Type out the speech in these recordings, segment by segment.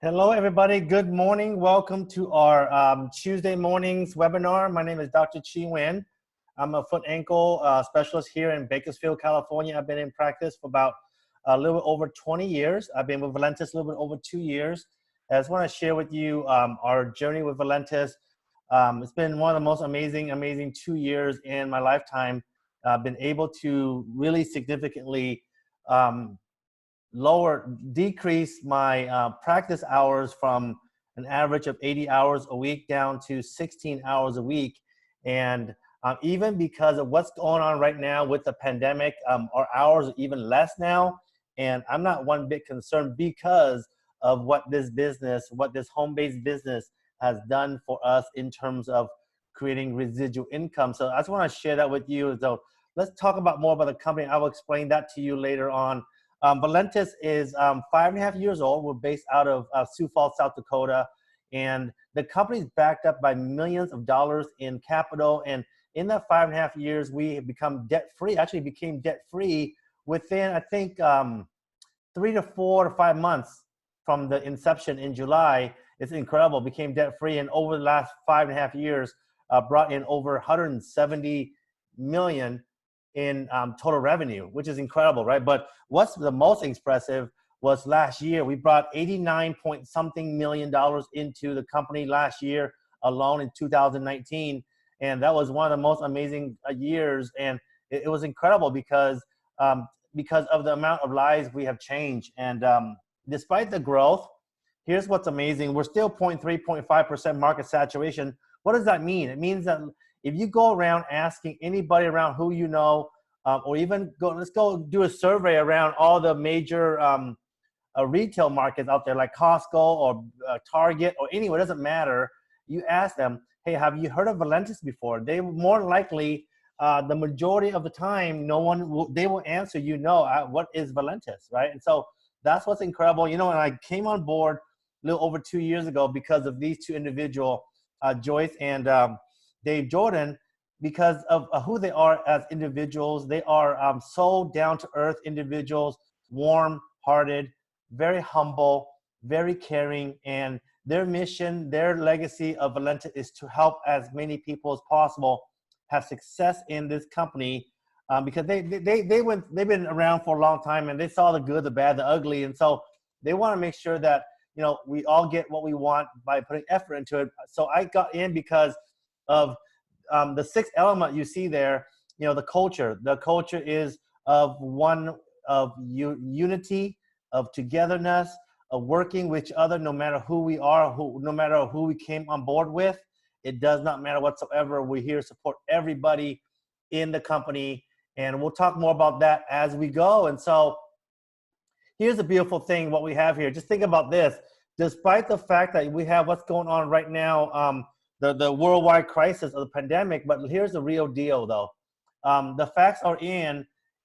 Hello, everybody. Good morning. Welcome to our Tuesday morning's webinar. My name is Dr. Chi Nguyen. I'm a foot ankle specialist here in Bakersfield, California. I've been in practice for about a little over 20 years. I've been with Valentis a little bit over 2 years. I just want to share with you our journey with Valentis. It's been one of the most amazing 2 years in my lifetime. I've been able to really significantly decrease my practice hours from an average of 80 hours a week down to 16 hours a week. And even because of what's going on right now with the pandemic, our hours are even less now. And I'm not one bit concerned because of what this home-based business has done for us in terms of creating residual income. So I just want to share that with you. So let's talk more about the company. I will explain that to you later on. Valentis is 5.5 years old. We're based out of Sioux Falls, South Dakota. And the company is backed up by millions of dollars in capital. And in that 5.5 years, we have become debt-free, actually became debt-free within, I think, 3 to 4 to 5 months from the inception in July. It's incredible, became debt-free. And over the last 5.5 years, brought in over 170 million in total revenue, which is incredible, right? But what's the most impressive was last year, we brought 89 point something million dollars into the company last year alone in 2019. And that was one of the most amazing years. And it was incredible because of the amount of lives we have changed. And despite the growth, here's what's amazing. We're still 0.3, 0.5% market saturation. What does that mean? It means that if you go around asking anybody around who you know, or even let's go do a survey around all the major retail markets out there like Costco or Target or anywhere, it doesn't matter. You ask them, hey, have you heard of Valentis before? They more likely, the majority of the time, they will answer, what is Valentis, right? And so that's what's incredible. And I came on board a little over 2 years ago because of these two individuals, Joyce and Dave Jordan, because of who they are as individuals. They are so down-to-earth individuals, warm-hearted, very humble, very caring, and their mission, their legacy of Valentis is to help as many people as possible have success in this company, because they've been around for a long time and they saw the good, the bad, the ugly, and so they want to make sure that we all get what we want by putting effort into it. So I got in because of the sixth element you see there. The culture. The culture is of unity, of togetherness, of working with each other, no matter who we are, no matter who we came on board with. It does not matter whatsoever. We're here to support everybody in the company, and we'll talk more about that as we go. And so here's the beautiful thing, what we have here. Just think about this. Despite the fact that we have what's going on right now, the worldwide crisis of the pandemic, but here's the real deal, though. The facts are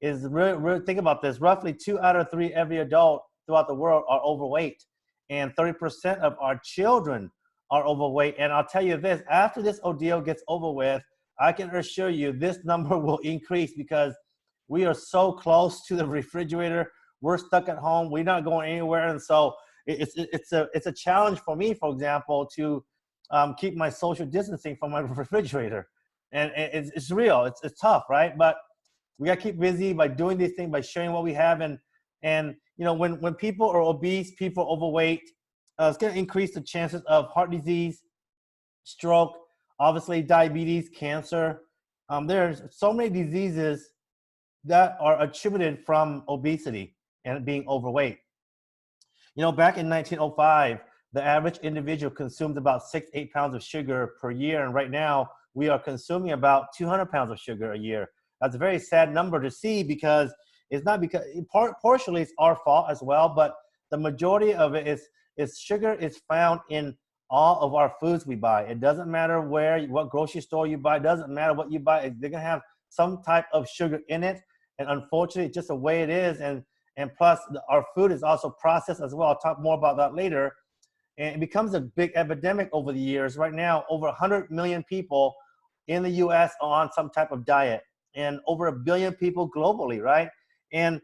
is really think about this. Roughly 2 out of 3 every adult throughout the world are overweight, and 30% of our children are overweight. And I'll tell you this, after this ordeal gets over with, I can assure you this number will increase because we are so close to the refrigerator. We're stuck at home. We're not going anywhere. And so it's a challenge for me, for example, to keep my social distancing from my refrigerator. And it's real. It's tough, right? But we got to keep busy by doing these things, by sharing what we have. And when people are obese, people are overweight, it's going to increase the chances of heart disease, stroke, obviously diabetes, cancer. There's so many diseases that are attributed from obesity and being overweight. Back in 1905, the average individual consumed about 6-8 pounds of sugar per year. And right now, we are consuming about 200 pounds of sugar a year. That's a very sad number to see because it's not partially it's our fault as well, but the majority of it is sugar is found in all of our foods we buy. It doesn't matter what grocery store you buy. It doesn't matter what you buy. They're going to have some type of sugar in it. And unfortunately, it's just the way it is. And plus, our food is also processed as well. I'll talk more about that later. And it becomes a big epidemic over the years. Right now, over 100 million people in the U.S. are on some type of diet, and over 1 billion people globally, right? And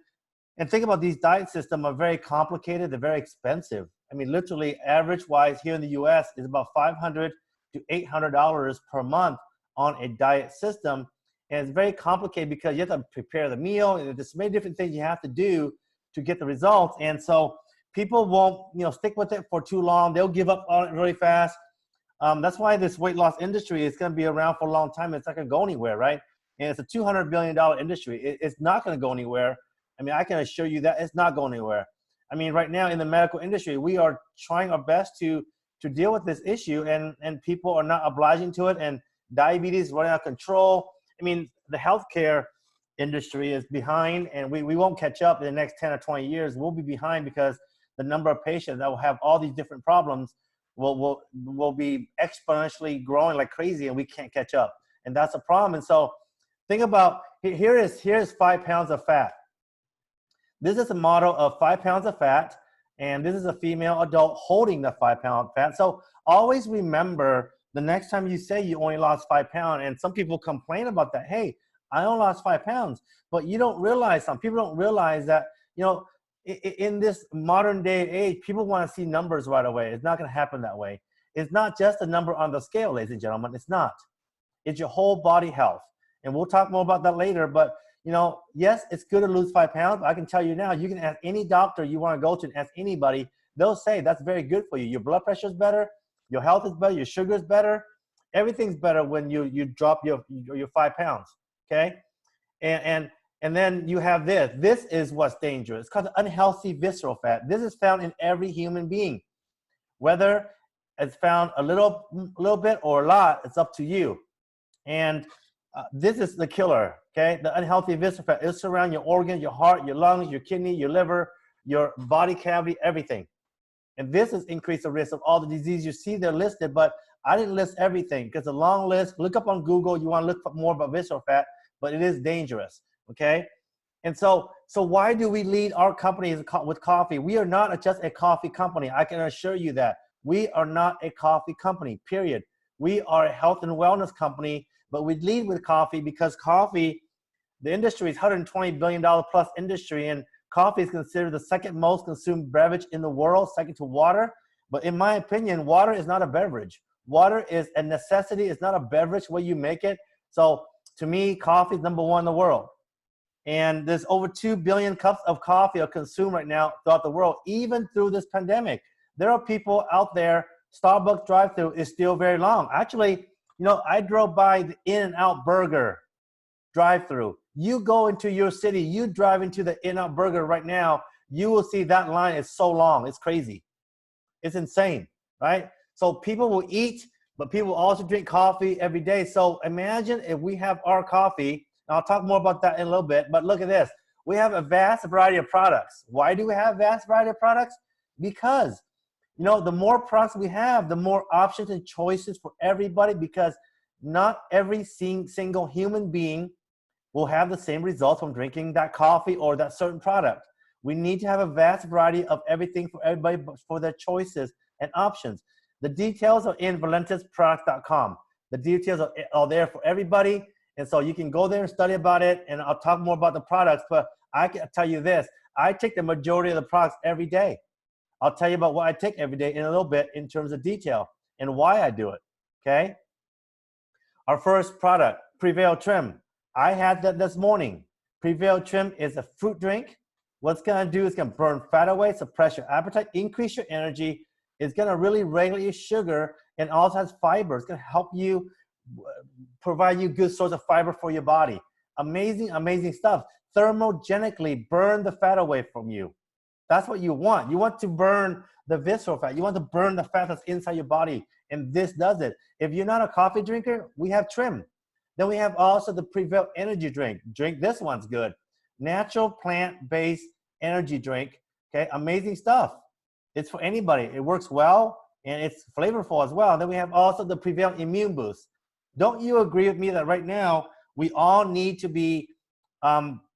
think about these diet systems are very complicated. They're very expensive. I mean, literally average wise here in the US is about $500 to $800 per month on a diet system. And it's very complicated because you have to prepare the meal, and there's many different things you have to do to get the results. And so people won't, stick with it for too long. They'll give up on it really fast. That's why this weight loss industry is going to be around for a long time. It's not going to go anywhere, right? And it's a $200 billion industry. It's not going to go anywhere. I mean, I can assure you that it's not going anywhere. I mean, right now in the medical industry, we are trying our best to deal with this issue, and people are not obliging to it, and diabetes is running out of control. I mean, the healthcare industry is behind, and we won't catch up in the next 10 or 20 years. We'll be behind because the number of patients that will have all these different problems will be exponentially growing like crazy, and we can't catch up. And that's a problem. And so think about, here's 5 pounds of fat. This is a model of 5 pounds of fat, and this is a female adult holding the 5 pound fat. So always remember the next time you say you only lost 5 pounds, and some people complain about that. Hey, I only lost 5 pounds, but you don't realize, some people don't realize that, in this modern day age, people want to see numbers right away. It's not going to happen that way. It's not just a number on the scale, ladies and gentlemen. It's not. It's your whole body health. And we'll talk more about that later, but yes, it's good to lose 5 pounds. I can tell you now, you can ask any doctor you want to go to and ask anybody. They'll say that's very good for you. Your blood pressure is better. Your health is better. Your sugar is better. Everything's better when you drop your 5 pounds, okay? And then you have this. This is what's dangerous. It's called unhealthy visceral fat. This is found in every human being. Whether it's found a little bit or a lot, it's up to you. And this is the killer, okay? The unhealthy visceral fat. It'll surround your organs, your heart, your lungs, your kidney, your liver, your body cavity, everything. And this has increased the risk of all the diseases you see they're listed, but I didn't list everything because a long list. Look up on Google. You want to look more about visceral fat, but it is dangerous, okay? And so why do we lead our companies with coffee? We are not just a coffee company. I can assure you that. We are not a coffee company, period. We are a health and wellness company, but we lead with coffee because coffee, the industry is $120 billion plus industry, and coffee is considered the second most consumed beverage in the world, second to water. But in my opinion, water is not a beverage. Water is a necessity. It's not a beverage where you make it. So to me, coffee is number one in the world. And there's over 2 billion cups of coffee are consumed right now throughout the world, even through this pandemic. There are people out there, Starbucks drive-thru is still very long. Actually, I drove by the In-N-Out Burger drive-thru. You go into your city, you drive into the In-N-Out Burger right now, you will see that line is so long. It's crazy. It's insane, right? So people will eat, but people also drink coffee every day. So imagine if we have our coffee. I'll talk more about that in a little bit, but look at this. We have a vast variety of products. Why do we have vast variety of products? Because, the more products we have, the more options and choices for everybody, because not every single human being will have the same results from drinking that coffee or that certain product. We need to have a vast variety of everything for everybody for their choices and options. The details are in ValentisProducts.com. The details are there for everybody. And so you can go there and study about it, and I'll talk more about the products, but I can tell you this. I take the majority of the products every day. I'll tell you about what I take every day in a little bit in terms of detail and why I do it, okay? Our first product, Prevail Trim. I had that this morning. Prevail Trim is a fruit drink. What it's gonna do is gonna burn fat away, suppress your appetite, increase your energy. It's gonna really regulate your sugar, and also has fiber. It's gonna help you provide you good source of fiber for your body. Amazing, amazing stuff. Thermogenically burn the fat away from you. That's what you want. You want to burn the visceral fat. You want to burn the fat that's inside your body, and this does it. If you're not a coffee drinker, we have Trim. Then we have also the Prevail Energy Drink. This one's good. Natural plant-based energy drink. Okay, amazing stuff. It's for anybody. It works well, and it's flavorful as well. And then we have also the Prevail Immune Boost. Don't you agree with me that right now we all need to be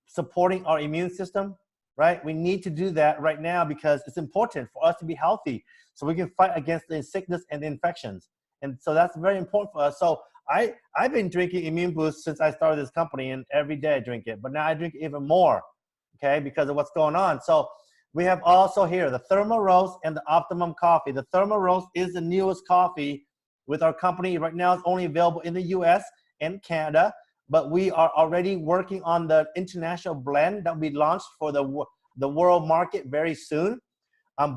supporting our immune system, right? We need to do that right now because it's important for us to be healthy so we can fight against the sickness and the infections. And so that's very important for us. So I've been drinking Immune Boost since I started this company, and every day I drink it. But now I drink even more, okay, because of what's going on. So We have also here the Thermo Roast and the Optimum Coffee. The Thermo Roast is the newest coffee with our company. Right now it's only available in the US and Canada, but we are already working on the international blend that we launched for the world market very soon.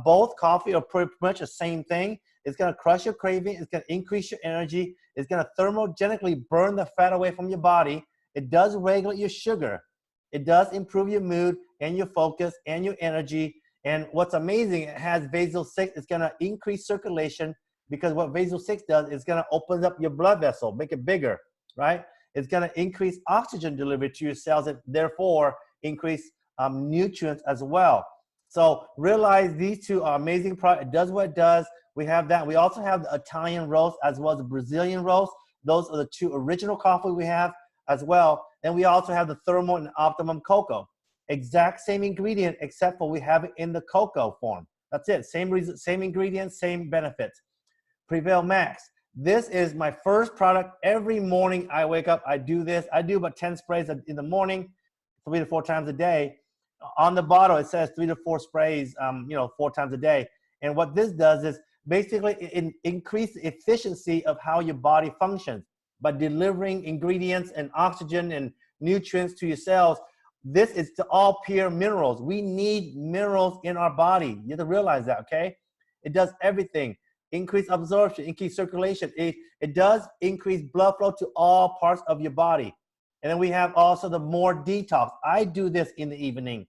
Both coffee are pretty much the same thing. It's going to crush your craving. It's going to increase your energy. It's going to thermogenically burn the fat away from your body. It does regulate your sugar. It does improve your mood and your focus and your energy. And what's amazing, it has Basal 6. It's going to increase circulation, because what Basal 6 does is going to open up your blood vessel, make it bigger, right? It's going to increase oxygen delivery to your cells and therefore increase nutrients as well. So realize these two are amazing products. It does what it does. We have that. We also have the Italian roast as well as the Brazilian roast. Those are the two original coffee we have as well. And we also have the Thermo and Optimum Cocoa. Exact same ingredient, except for we have it in the cocoa form. That's it. Same reason, same ingredients, same benefits. Prevail Max. This is my first product. Every morning I wake up, I do this. I do about 10 sprays in the morning, 3 to 4 times a day. On the bottle, it says 3 to 4 sprays, 4 times a day. And what this does is basically it increase the efficiency of how your body functions by delivering ingredients and oxygen and nutrients to your cells. This is to all pure minerals. We need minerals in our body. You have to realize that, okay? It does everything. Increase absorption, increase circulation. It does increase blood flow to all parts of your body. And then we have also the More Detox. I do this in the evening.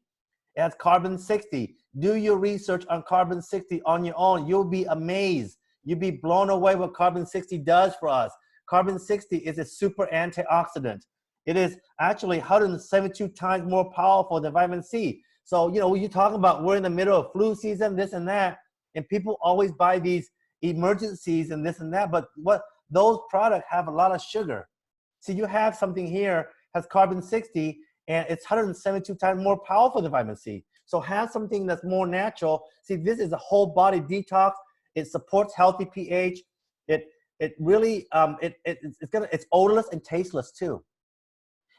It has carbon 60. Do your research on carbon 60 on your own. You'll be amazed. You'll be blown away what carbon 60 does for us. Carbon 60 is a super antioxidant. It is actually 172 times more powerful than vitamin C. So, when you talk about we're in the middle of flu season, this and that, and people always buy these emergencies and this and that, but what those products have a lot of sugar. So you have something here has carbon 60 and it's 172 times more powerful than vitamin C. So have something that's more natural. See, this is a whole body detox. It supports healthy pH. It really it's odorless and tasteless too.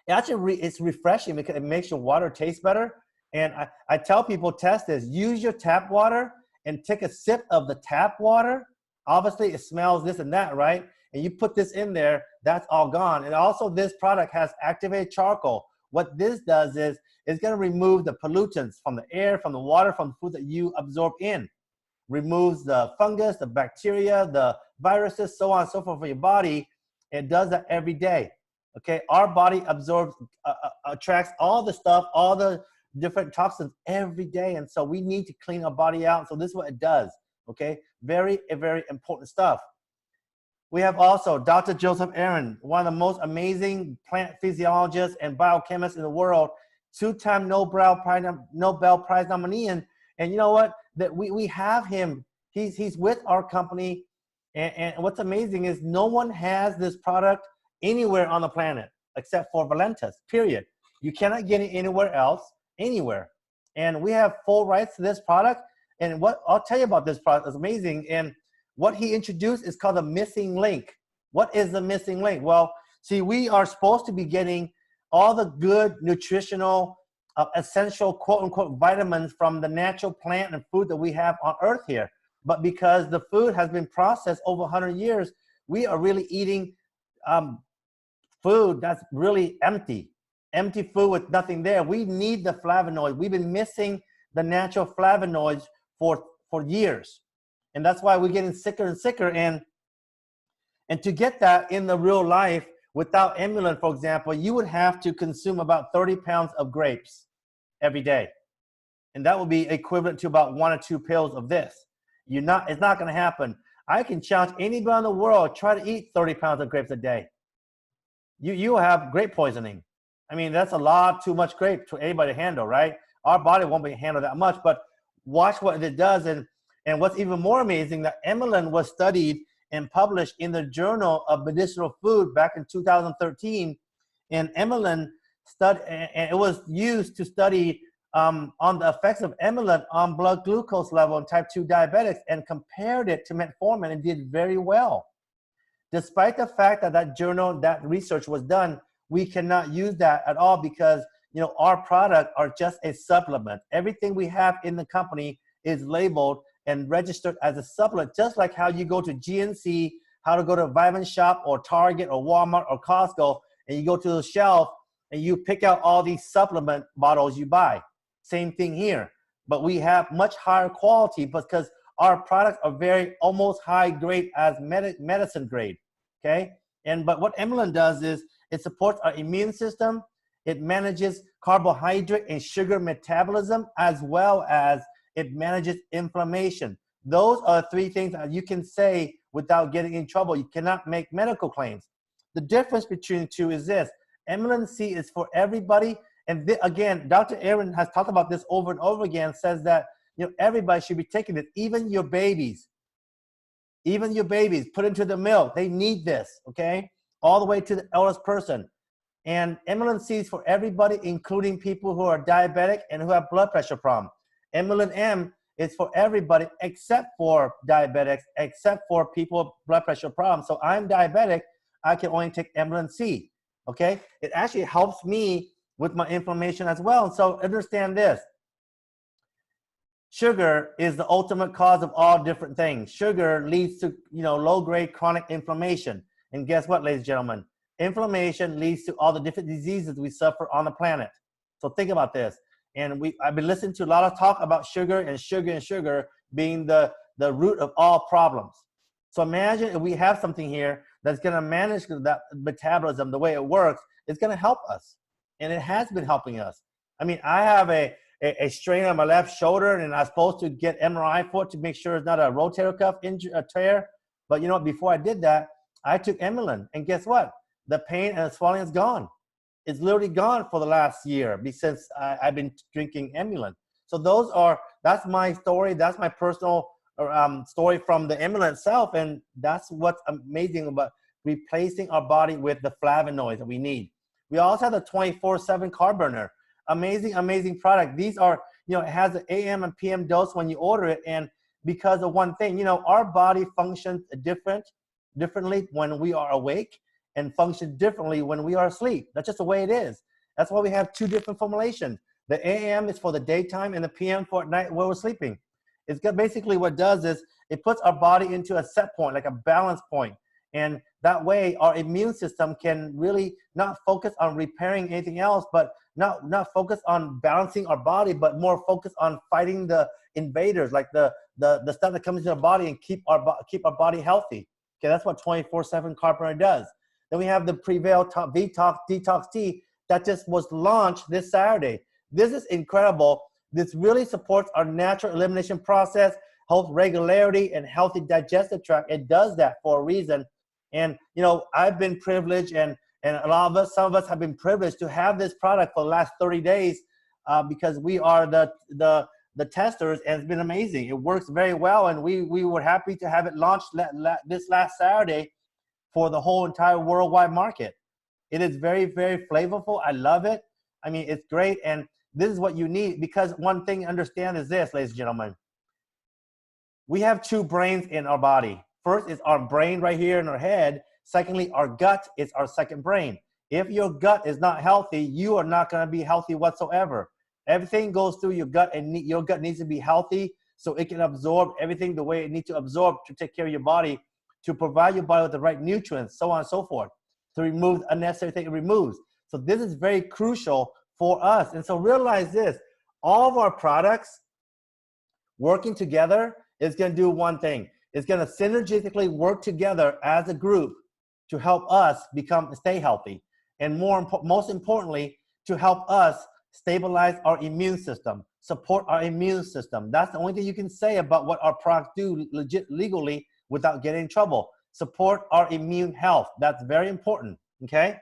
It actually it's refreshing because it makes your water taste better. And I tell people, test this. Use your tap water and take a sip of the tap water. Obviously, it smells this and that, right? And you put this in there, that's all gone. And also, this product has activated charcoal. What this does is it's going to remove the pollutants from the air, from the water, from the food that you absorb in. Removes the fungus, the bacteria, the viruses, so on and so forth for your body. It does that every day. Okay, our body absorbs, attracts all the stuff, all the different toxins every day, and so we need to clean our body out. So this is what it does. Okay, very important stuff. We have also Dr. Joseph Aaron, one of the most amazing plant physiologists and biochemists in the world, 2-time Nobel Prize nominee. And you know what? That we have him. He's with our company, and what's amazing is no one has this product anywhere on the planet except for Valentis, period. You cannot get it anywhere else, anywhere. And we have full rights to this product. And what I'll tell you about this product is amazing. And what he introduced is called the missing link. What is the missing link? Well, see, we are supposed to be getting all the good nutritional, essential, quote unquote, vitamins from the natural plant and food that we have on earth here. But because the food has been processed over 100 years, we are really eating food that's really empty food with nothing there. We need the flavonoids. We've been missing the natural flavonoids for years. And that's why we're getting sicker and sicker. And to get that in the real life, without Emulan, for example, you would have to consume about 30 pounds of grapes every day. And that would be equivalent to about 1 or 2 pills of this. It's not going to happen. I can challenge anybody in the world, try to eat 30 pounds of grapes a day. You will have grape poisoning. I mean, that's a lot too much grape for anybody to handle, right? Our body won't be handled that much, but watch what it does. And what's even more amazing, that Emulan was studied and published in the Journal of Medicinal Food back in 2013. And Emulan and it was used to study on the effects of Emulan on blood glucose level in type 2 diabetics, and compared it to metformin and did very well. Despite the fact that that research was done, we cannot use that at all because you know, our product are just a supplement. Everything we have in the company is labeled and registered as a supplement, just like how you go to GNC, how to go to Vitamin Shop or Target or Walmart or Costco, and you go to the shelf and you pick out all these supplement bottles you buy. Same thing here, but we have much higher quality because our products are very almost high grade as medicine grade, okay? But what Emulin does is it supports our immune system, it manages carbohydrate and sugar metabolism, as well as it manages inflammation. Those are three things that you can say without getting in trouble. You cannot make medical claims. The difference between the two is this: Emulin C is for everybody. And again, Dr. Aaron has talked about this over and over again, says that, you know, everybody should be taking this, even your babies. Even your babies, put into the milk. They need this, okay? All the way to the eldest person. And Emulin C is for everybody, including people who are diabetic and who have blood pressure problems. Emulin M is for everybody except for diabetics, except for people with blood pressure problems. So I'm diabetic, I can only take Emulin C, okay? It actually helps me with my inflammation as well. So understand this. Sugar is the ultimate cause of all different things. Sugar leads to, you know, low-grade chronic inflammation. And guess what, ladies and gentlemen? Inflammation leads to all the different diseases we suffer on the planet. So think about this. And I've been listening to a lot of talk about sugar and sugar being the root of all problems. So imagine if we have something here that's going to manage that metabolism, the way it works, it's going to help us. And it has been helping us. I mean, I have a strain on my left shoulder, and I'm supposed to get MRI for it to make sure it's not a rotator cuff injury, a tear. But you know, before I did that, I took Emulin, and guess what? The pain and the swelling is gone. It's literally gone for the last year since I've been drinking Emulin. So that's my story. That's my personal story from the Emulin itself, and that's what's amazing about replacing our body with the flavonoids that we need. We also have the 24/7 Carb Burner. Amazing, amazing product. These are, you know, it has an AM and PM dose when you order it, and because of one thing, you know, our body functions differently when we are awake and functions differently when we are asleep. That's just the way it is. That's why we have two different formulations. The AM is for the daytime and the PM for at night where we're sleeping. It's got basically what it does is it puts our body into a set point, like a balance point. And that way our immune system can really not focus on repairing anything else, but not focus on balancing our body, but more focus on fighting the invaders, like the stuff that comes into our body, and keep our body healthy. Okay, that's what 24/7 Carb Burner does. Then we have the Prevail Detox Detox Tea that just was launched this Saturday. This is incredible. This really supports our natural elimination process, helps regularity and healthy digestive tract. It does that for a reason. And, you know, I've been privileged, and a lot of us, some of us have been privileged to have this product for the last 30 days because we are the testers, and it's been amazing. It works very well, and we were happy to have it launched this last Saturday for the whole entire worldwide market. It is very, very flavorful. I love it. I mean, it's great, and this is what you need, because one thing to understand is this, ladies and gentlemen. We have two brains in our body. First is our brain right here in our head. Secondly, our gut is our second brain. If your gut is not healthy, you are not going to be healthy whatsoever. Everything goes through your gut, and your gut needs to be healthy so it can absorb everything the way it needs to absorb to take care of your body, to provide your body with the right nutrients, so on and so forth, to remove unnecessary things it removes. So this is very crucial for us. And so realize this, all of our products working together is going to do one thing. It's going to synergistically work together as a group to help us stay healthy. And most importantly, to help us stabilize our immune system, support our immune system. That's the only thing you can say about what our products do legally without getting in trouble. Support our immune health. That's very important, okay?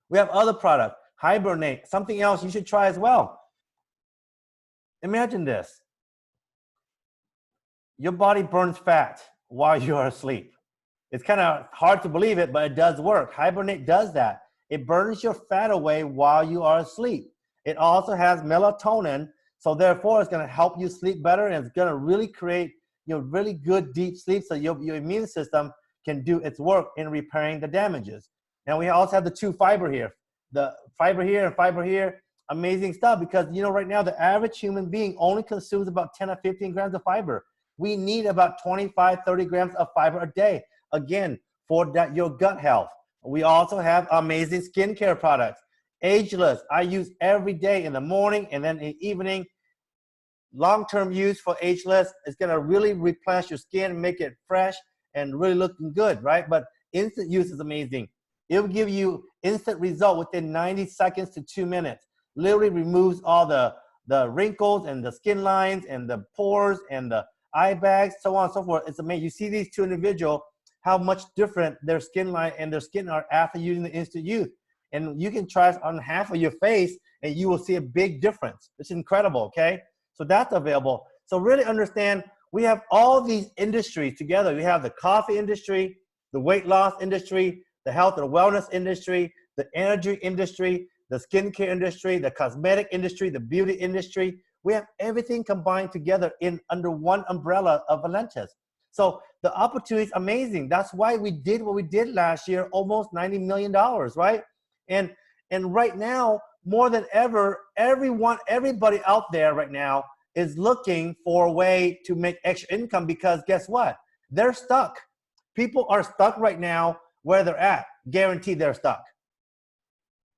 We have other products. Hibernate, something else you should try as well. Imagine this. Your body burns fat while you are asleep. It's kind of hard to believe it, but it does work. Hibernate does that. It burns your fat away while you are asleep. It also has melatonin, so therefore it's going to help you sleep better, and it's going to really create really good deep sleep so your immune system can do its work in repairing the damages. Now we also have the 2 fiber here. the fiber here and fiber here. Amazing stuff, because you know right now the average human being only consumes about 10 or 15 grams of fiber. We need about 25, 30 grams of fiber a day, again, for that, your gut health. We also have amazing skincare products. Ageless, I use every day in the morning and then in the evening. Long-term use for Ageless is going to really replenish your skin, make it fresh and really looking good, right? But instant use is amazing. It will give you instant result within 90 seconds to 2 minutes. Literally removes all the wrinkles and the skin lines and the pores and the eye bags, so on and so forth. It's amazing. You see these two individuals, how much different their skin line and their skin are after using the instant use. And you can try it on half of your face and you will see a big difference. It's incredible, okay? So that's available. So really understand, we have all these industries together. We have the coffee industry, the weight loss industry, the health and wellness industry, the energy industry, the skincare industry, the cosmetic industry, the beauty industry. We have everything combined together in under one umbrella of Valentis. So the opportunity is amazing. That's why we did what we did last year, almost $90 million, right? And right now, more than ever, everybody out there right now is looking for a way to make extra income, because guess what? They're stuck. People are stuck right now where they're at. Guaranteed they're stuck.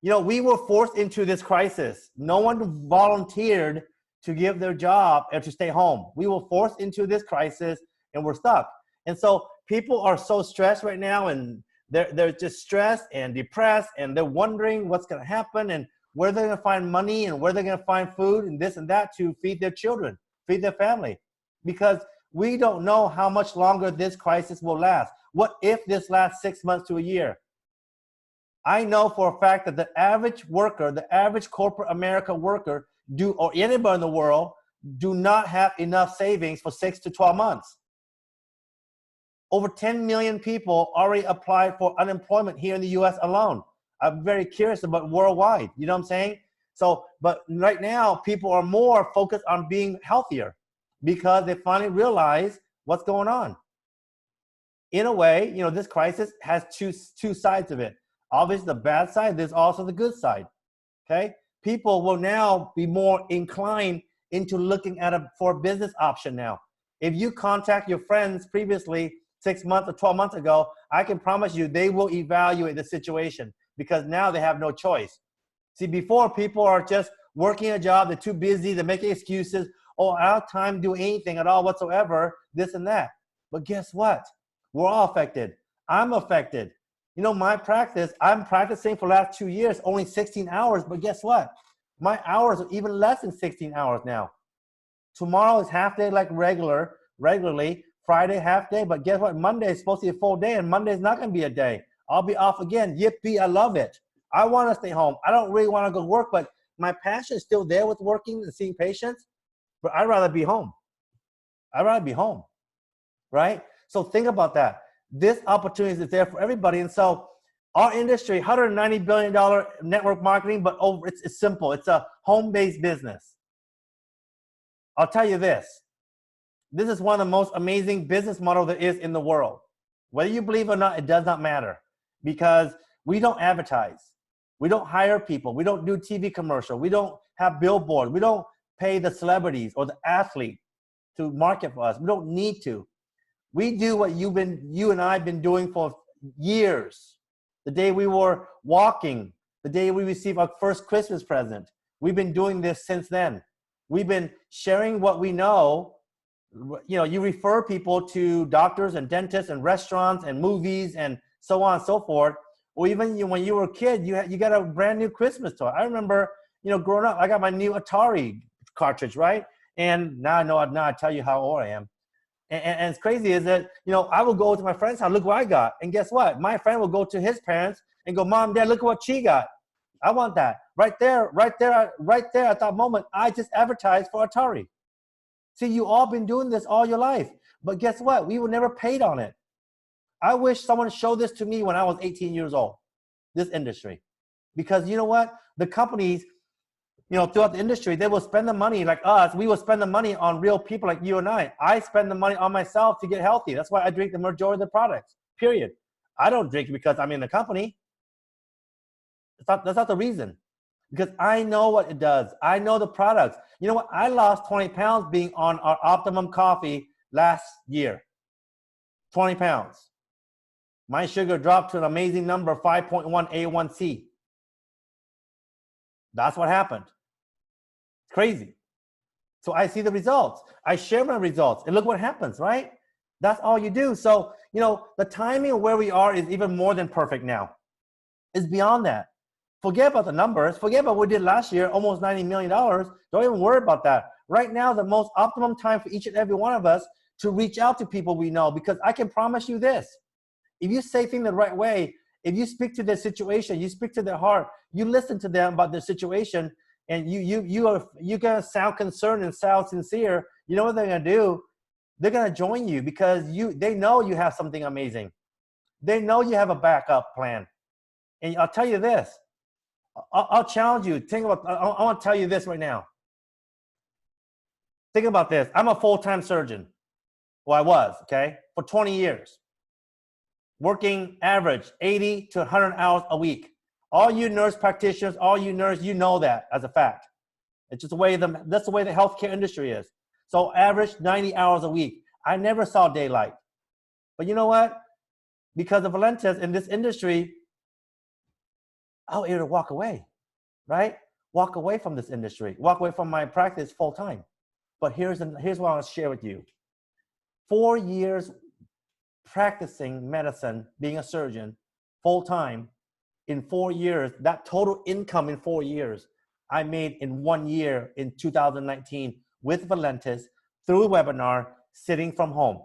You know, we were forced into this crisis. No one volunteered to give their job and to stay home. We were forced into this crisis and we're stuck. And so people are so stressed right now, and they're just stressed and depressed, and they're wondering what's going to happen and where they're going to find money and where they're going to find food and this and that to feed their children, feed their family. Because we don't know how much longer this crisis will last. What if this lasts 6 months to a year? I know for a fact that the average worker, the average corporate America worker, or anybody in the world, do not have enough savings for 6 to 12 months. Over 10 million people already applied for unemployment here in the US alone. I'm very curious about worldwide, you know what I'm saying? So, but right now, people are more focused on being healthier because they finally realize what's going on. In a way, you know, this crisis has two sides of it. Obviously, the bad side, there's also the good side, okay? People will now be more inclined into looking at for a business option now. If you contact your friends previously, 6 months or 12 months ago, I can promise you they will evaluate the situation, because now they have no choice. See, before, people are just working a job, they're too busy, they're making excuses, oh, I don't have time to do anything at all whatsoever, this and that. But guess what? We're all affected. I'm affected. You know, my practice, I'm practicing for the last 2 years, only 16 hours, but guess what? My hours are even less than 16 hours now. Tomorrow is half day like regularly, Friday half day, but guess what? Monday is supposed to be a full day, and Monday is not going to be a day. I'll be off again. Yippee, I love it. I want to stay home. I don't really want to go work, but my passion is still there with working and seeing patients, but I'd rather be home. I'd rather be home, right? So think about that. This opportunity is there for everybody. And so our industry, $190 billion network marketing, but it's simple. It's a home-based business. I'll tell you this. This is one of the most amazing business models there is in the world. Whether you believe it or not, it does not matter, because we don't advertise. We don't hire people. We don't do TV commercial. We don't have billboards. We don't pay the celebrities or the athlete to market for us. We don't need to. We do what you and I have been doing for years. The day we were walking, the day we received our first Christmas present. We've been doing this since then. We've been sharing what we know. You know, you refer people to doctors and dentists and restaurants and movies and so on and so forth. Or even when you were a kid, you got a brand new Christmas toy. I remember, you know, growing up, I got my new Atari cartridge, right? And now I tell you how old I am. And it's crazy is that, you know, I will go to my friend's house, look what I got. And guess what? My friend will go to his parents and go, Mom, Dad, look what she got. I want that. Right there at that moment, I just advertised for Atari. See, you all been doing this all your life. But guess what? We were never paid on it. I wish someone showed this to me when I was 18 years old, this industry. Because you know what? The companies, you know, throughout the industry, they will spend the money like us. We will spend the money on real people like you and I. I spend the money on myself to get healthy. That's why I drink the majority of the products, period. I don't drink because I'm in the company. That's not the reason. Because I know what it does. I know the products. You know what? I lost 20 pounds being on our Optimum Coffee last year. 20 pounds. My sugar dropped to an amazing number, 5.1 A1C. That's what happened. It's crazy. So I see the results. I share my results, and look what happens, right? That's all you do. So, the timing of where we are is even more than perfect now. It's beyond that. Forget about the numbers. Forget about what we did last year, almost $90 million. Don't even worry about that. Right now, the most optimum time for each and every one of us to reach out to people we know, because I can promise you this. If you say things the right way, if you speak to their situation, you speak to their heart, you listen to them about their situation, and you're gonna sound concerned and sound sincere, you know what they're gonna do? They're gonna join you because they know you have something amazing. They know you have a backup plan. And I'll tell you this. I'll challenge you. I want to tell you this right now. Think about this. I'm a full-time surgeon. Well, I was, okay, for 20 years. Working average 80 to 100 hours a week. All you nurse practitioners, all you nurses, you know that as a fact. It's just that's the way the healthcare industry is. So average 90 hours a week. I never saw daylight. But you know what? Because of Valentis in this industry, I was able to walk away, right? Walk away from this industry, walk away from my practice full time. But here's what I want to share with you. 4 years practicing medicine, being a surgeon, full time, in 4 years, that total income in 4 years, I made in 1 year in 2019 with Valentis through a webinar, sitting from home.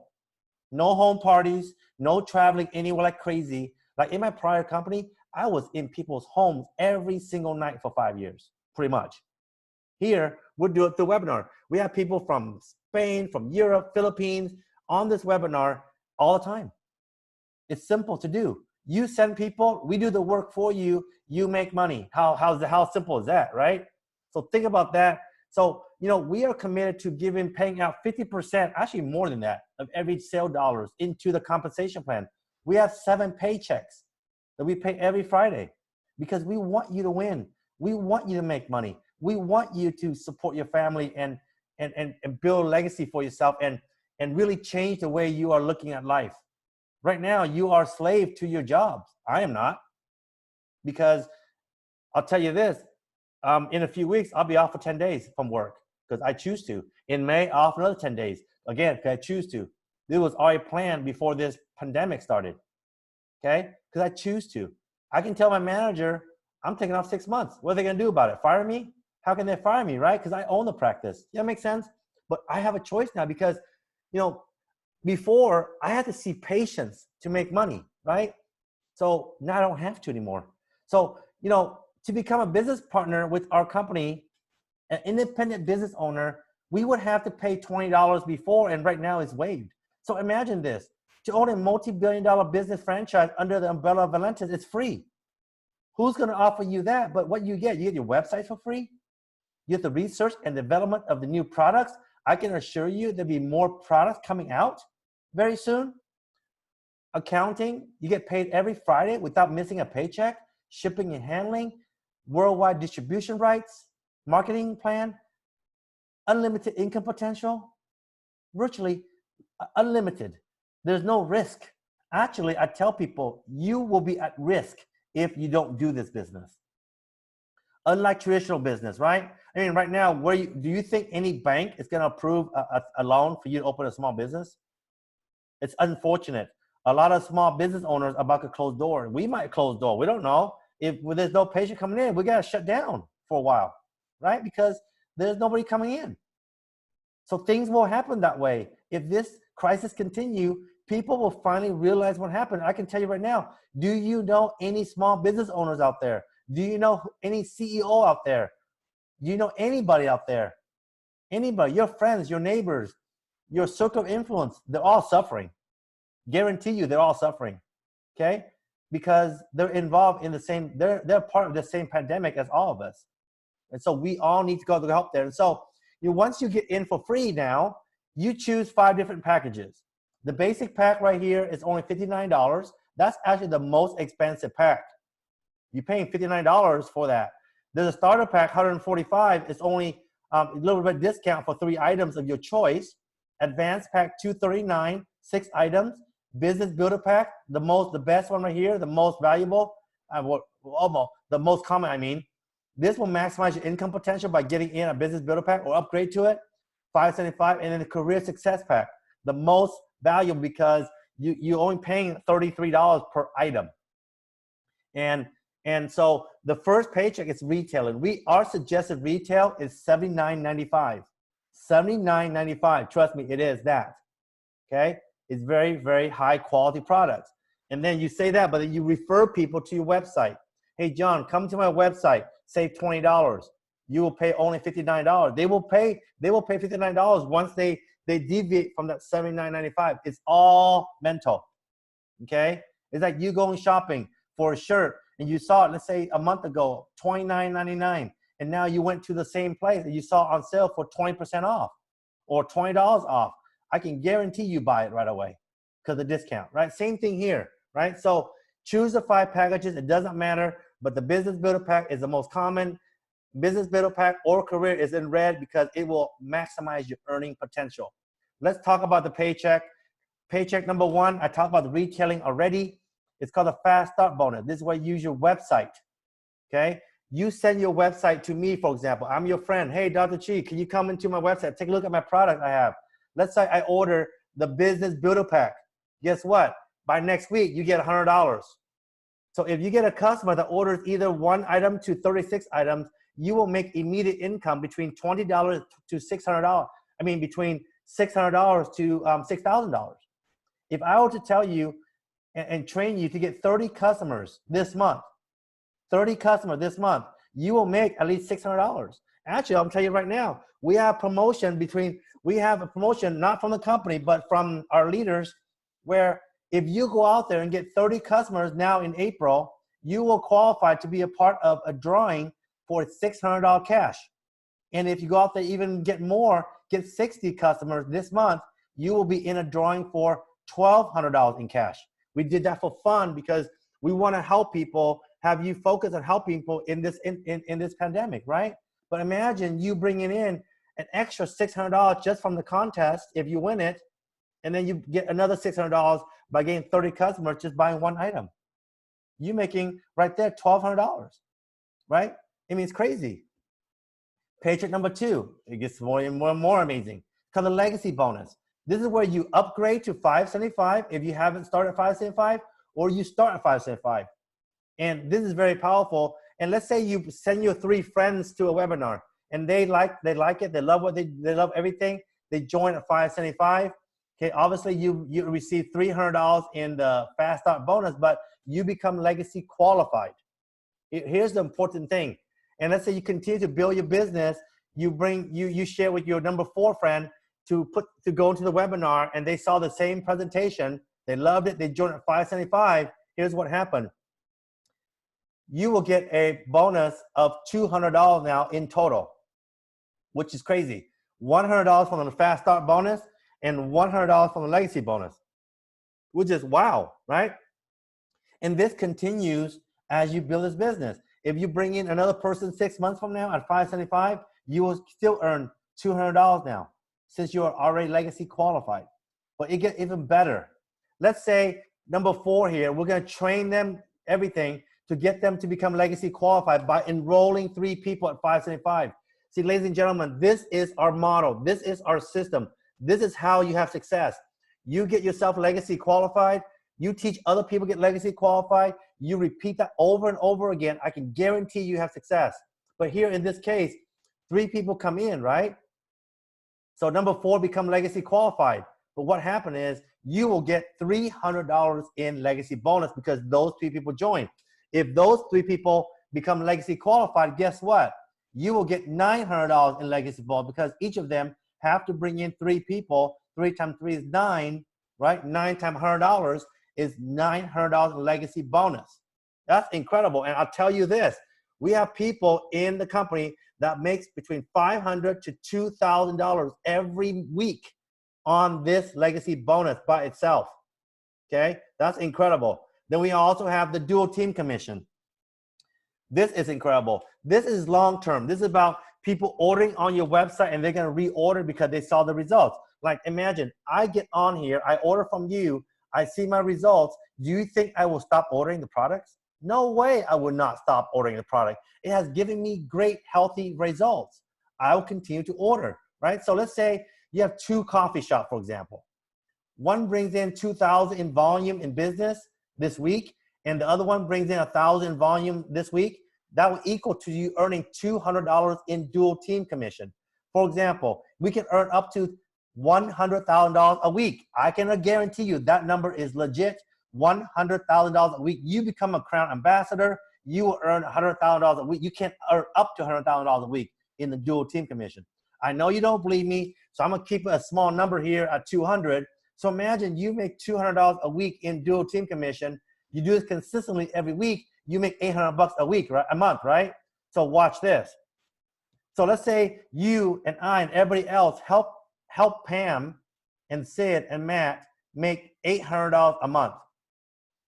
No home parties, no traveling anywhere like crazy. Like in my prior company, I was in people's homes every single night for 5 years, pretty much. Here, we'll do it through webinar. We have people from Spain, from Europe, Philippines on this webinar all the time. It's simple to do. You send people, we do the work for you, you make money. How simple is that, right? So think about that. So, we are committed to paying out 50%, actually more than that, of every sale dollars into the compensation plan. We have 7 paychecks that we pay every Friday because we want you to win. We want you to make money. We want you to support your family and build a legacy for yourself and really change the way you are looking at life. Right now, you are a slave to your jobs. I am not, because I'll tell you this, in a few weeks, I'll be off for 10 days from work because I choose to. In May, off another 10 days. Again, because I choose to. This was already planned before this pandemic started, okay? Because I choose to. I can tell my manager, I'm taking off 6 months. What are they going to do about it? Fire me? How can they fire me, right? Because I own the practice. Yeah, that makes sense? But I have a choice now because, before I had to see patients to make money, right? So now I don't have to anymore. So, to become a business partner with our company, an independent business owner, we would have to pay $20 before, and right now it's waived. So imagine this. To own a multi-billion-dollar business franchise under the umbrella of Valentis, it's free. Who's going to offer you that? But what you get your website for free. You get the research and development of the new products. I can assure you there'll be more products coming out very soon. Accounting, you get paid every Friday without missing a paycheck. Shipping and handling, worldwide distribution rights, marketing plan, unlimited income potential, virtually unlimited. There's no risk. Actually, I tell people, you will be at risk if you don't do this business. Unlike traditional business, right? I mean, right now, do you think any bank is going to approve a loan for you to open a small business? It's unfortunate. A lot of small business owners are about to close doors. We might close door. We don't know. If there's no patient coming in, we got to shut down for a while, right? Because there's nobody coming in. So things will happen that way. If this crisis continue, people will finally realize what happened. I can tell you right now, do you know any small business owners out there? Do you know any CEO out there? Do you know anybody out there? Anybody, your friends, your neighbors, your circle of influence, they're all suffering. Guarantee you they're all suffering, okay? Because they're involved in the same, they're part of the same pandemic as all of us. And so we all need to go to help there. And so once you get in for free now, you choose 5 different packages. The basic pack right here is only $59. That's actually the most expensive pack. You're paying $59 for that. There's a starter pack, $145. It's only a little bit discount for 3 items of your choice. Advanced pack, $239, 6 items. Business builder pack, the best one right here, the most valuable, the most common, I mean. This will maximize your income potential by getting in a business builder pack or upgrade to it, $575. And then the career success pack, the most valuable because you're only paying $33 per item. And so the first paycheck is retailing. Our suggested retail is $79.95. $79.95. Trust me, it is that. Okay? It's very, very high quality products. And then you say that, but then you refer people to your website. Hey, John, come to my website, save $20. You will pay only $59. They will pay $59 once they deviate from that $79.95. It's all mental. Okay? It's like you going shopping for a shirt and you saw it, let's say a month ago, $29.99. And now you went to the same place and you saw it on sale for 20% off or $20 off. I can guarantee you buy it right away because of the discount, right? Same thing here, right? So choose the 5 packages. It doesn't matter, but the business builder pack is the most common. Business builder pack or career is in red because it will maximize your earning potential. Let's talk about the paycheck. Paycheck number 1, I talked about the retailing already. It's called a fast start bonus. This is where you use your website, okay? You send your website to me, for example. I'm your friend. Hey, Dr. Chi, can you come into my website? Take a look at my product I have. Let's say I order the business builder pack. Guess what? By next week, you get $100. So if you get a customer that orders either 1 item to 36 items, you will make immediate income between $20 to $600. I mean, between $600 to $6,000. If I were to tell you and train you to get 30 customers this month, 30 customers this month, you will make at least $600. Actually, I'm telling you right now, we have a promotion not from the company, but from our leaders, where if you go out there and get 30 customers now in April, you will qualify to be a part of a drawing for $600 cash. And if you go out there even get more, get 60 customers this month, you will be in a drawing for $1,200 in cash. We did that for fun because we want to help people, have you focus on helping people in this pandemic, right? But imagine you bringing in an extra $600 just from the contest if you win it, and then you get another $600 by getting 30 customers just buying 1 item. You making right there $1,200, right? I mean, it's crazy. Paycheck number 2, it gets more and more amazing. It's called the legacy bonus. This is where you upgrade to $575 if you haven't started at $575, or you start at $575. And this is very powerful. And let's say you send your 3 friends to a webinar and they like it, they love they love everything. They join at $575. Okay, obviously you receive $300 in the fast start bonus, but you become legacy qualified. Here's the important thing. And let's say you continue to build your business, you share with your number 4 friend to go into the webinar, and they saw the same presentation, they loved it, they joined at $575. Here's what happened. You will get a bonus of $200 now in total, which is crazy. $100 from the fast start bonus and $100 from the legacy bonus, which is wow, right? And this continues as you build this business. If you bring in another person 6 months from now at $575, you will still earn $200 now, since you are already legacy qualified. But it gets even better. Let's say number 4 here, we're going to train them everything to get them to become legacy qualified by enrolling 3 people at $575. See, ladies and gentlemen, this is our model. This is our system. This is how you have success. You get yourself legacy qualified. You teach other people get legacy qualified. You repeat that over and over again. I can guarantee you have success. But here in this case, 3 people come in, right? So number 4 become legacy qualified. But what happened is you will get $300 in legacy bonus because those 3 people join. If those 3 people become legacy qualified, guess what? You will get $900 in legacy bonus because each of them have to bring in 3 people. 3 times 3 is 9, right? 9 times $100 is $900 in legacy bonus. That's incredible. And I'll tell you this, we have people in the company that makes between $500 to $2,000 every week on this legacy bonus by itself. Okay, that's incredible. Then we also have the dual team commission. This is incredible. This is long-term. This is about people ordering on your website and they're going to reorder because they saw the results. Like imagine I get on here, I order from you, I see my results. Do you think I will stop ordering the products? No way I would not stop ordering the product. It has given me great, healthy results. I will continue to order, right? So let's say you have 2 coffee shops, for example. One brings in 2,000 in volume in business this week, and the other one brings in 1,000 in volume this week. That will equal to you earning $200 in dual team commission. For example, we can earn up to $100,000 a week. I can guarantee you that number is legit. $100,000 a week. You become a Crown Ambassador, you will earn $100,000 a week. You can earn up to $100,000 a week in the dual team commission. I know you don't believe me, so I'm gonna keep a small number here at 200. So imagine you make $200 a week in dual team commission. You do this consistently every week. You make $800 a week, right? A month, right? So watch this. So let's say you and I and everybody else help Pam and Sid and Matt make $800 a month.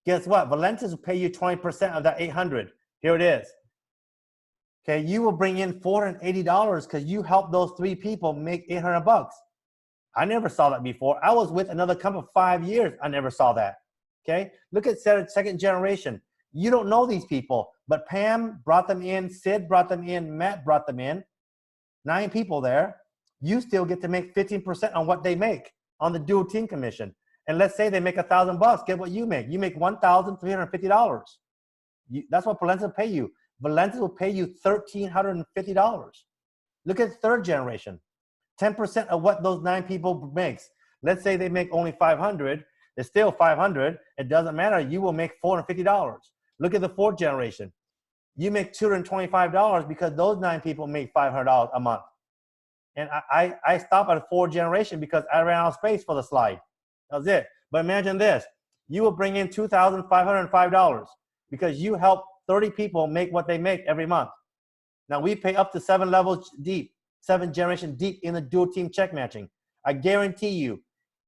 Guess what? Valentis will pay you 20% of that 800. Here it is. Okay, you will bring in $480 because you helped those 3 people make $800. I never saw that before. I was with another company for 5 years. I never saw that. Okay, look at second generation. You don't know these people, but Pam brought them in, Sid brought them in, Matt brought them in. 9 people there. You still get to make 15% on what they make on the dual team commission. And let's say they make $1,000. Get what you make. You make $1,350. That's what Valentis will pay you. Valentis will pay you $1,350. Look at third generation. 10% of what those 9 people makes. Let's say they make only 500. It's still 500. It doesn't matter. You will make $450. Look at the fourth generation. You make $225 because those 9 people make $500 a month. And I stopped at 4th generation because I ran out of space for the slide. That was it. But imagine this. You will bring in $2,505 because you help 30 people make what they make every month. Now we pay up to 7 levels deep, 7 generations deep in the dual team check matching. I guarantee you,